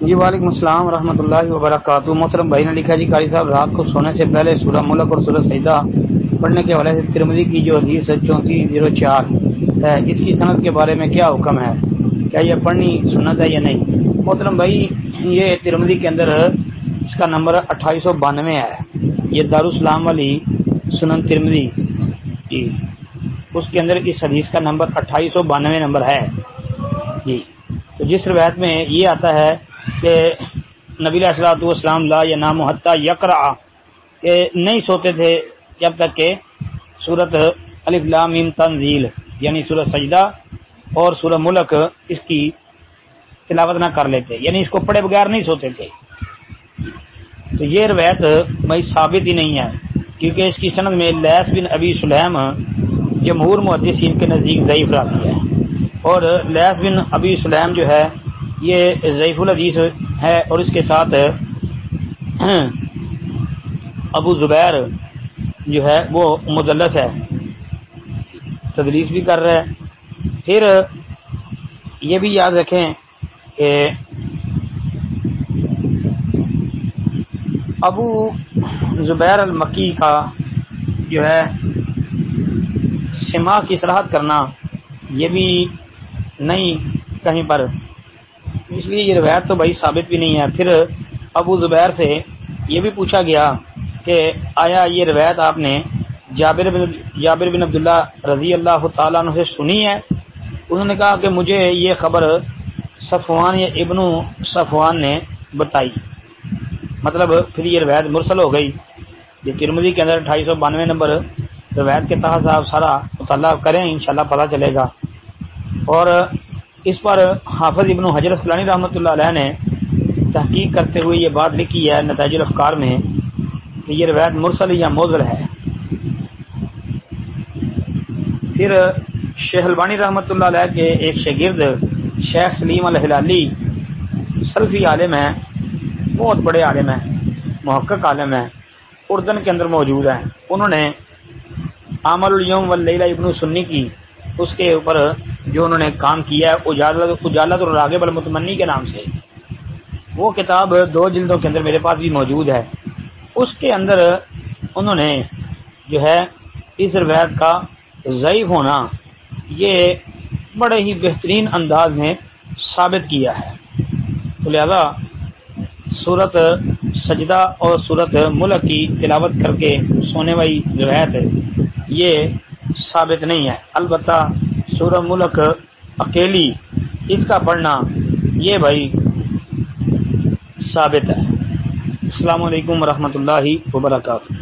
جی وعلیکم السلام ورحمۃ اللہ وبرکاتہ۔ محترم بھائی نے لکھا جی قاری صاحب رات کو سونے سے پہلے سورہ ملک اور سورہ سجدہ پڑھنے کے حوالے سے ترمذی کی جو حدیث 3404 ہے اس کی سند کے بارے میں کیا حکم ہے؟ کیا یہ پڑھنی سنت ہے یا نہیں؟ محترم بھائی یہ ترمذی کے اندر اس کا نمبر 2892 ہے۔ یہ دارالسلام والی سنن ترمذی جی اس کے اندر اس حدیث کا نمبر 2892 نمبر ہے جی۔ تو جس روایت میں یہ آتا ہے کہ نبی علیہ الصلوۃ والسلام لا ینام حتی یقرأ کہ نہیں سوتے تھے جب تک کہ سورۃ الف لام میم تنزیل یعنی سورۃ سجدہ اور سورہ ملک اس کی تلاوت نہ کر لیتے، یعنی اس کو پڑھے بغیر نہیں سوتے تھے۔ تو یہ روایت بھائی ثابت ہی نہیں ہے، کیونکہ اس کی سند میں لیث بن ابی سلیم جمہور محدثین کے نزدیک ضعیف راوی ہے، اور لیث بن ابی سلیم جو ہے یہ ضعیف الحدیث ہے، اور اس کے ساتھ ابو زبیر جو ہے وہ مدلس ہے، تدلیس بھی کر رہا ہے۔ پھر یہ بھی یاد رکھیں کہ ابو زبیر المکی کا جو ہے سماع کی صراحت کرنا یہ بھی نہیں کہیں پر، اس لیے یہ روایت تو بھائی ثابت بھی نہیں ہے۔ پھر ابو زبیر سے یہ بھی پوچھا گیا کہ آیا یہ روایت آپ نے جابر بن عبداللہ رضی اللہ تعالیٰ عنہ سے سنی ہے؟ انہوں نے کہا کہ مجھے یہ خبر صفوان یا ابن صفوان نے بتائی، مطلب پھر یہ روایت مرسل ہو گئی۔ یہ ترمذی کے اندر 2892 نمبر روایت کے تحت آپ سارا مطالعہ کریں، انشاءاللہ پتہ چلے گا۔ اور اس پر حافظ ابن حجر اسقلانی رحمۃ اللہ علیہ نے تحقیق کرتے ہوئے یہ بات لکھی ہے نتائج الافکار میں کہ یہ روایت مرسل یا موضل ہے۔ پھر شیخ البانی رحمۃ اللہ علیہ کے ایک شاگرد شیخ سلیم الہلالی سلفی عالم ہیں، بہت بڑے عالم ہیں، محقق عالم ہیں، اردن کے اندر موجود ہیں۔ انہوں نے عمل الیوم واللیلہ ابن سنی کی اس کے اوپر جو انہوں نے کام کیا ہے اجالت الراغب المتمنی کے نام سے، وہ کتاب 2 جلدوں کے اندر میرے پاس بھی موجود ہے۔ اس کے اندر انہوں نے جو ہے اس روایت کا ضعیف ہونا یہ بڑے ہی بہترین انداز میں ثابت کیا ہے۔ تو لہذا سورۃ سجدہ اور سورۃ ملک کی تلاوت کر کے سونے والی روایت یہ ثابت نہیں ہے۔ البتہ سورہ ملک اکیلی اس کا پڑھنا یہ بھائی ثابت ہے۔ السلام علیکم ورحمۃ اللہ وبرکاتہ۔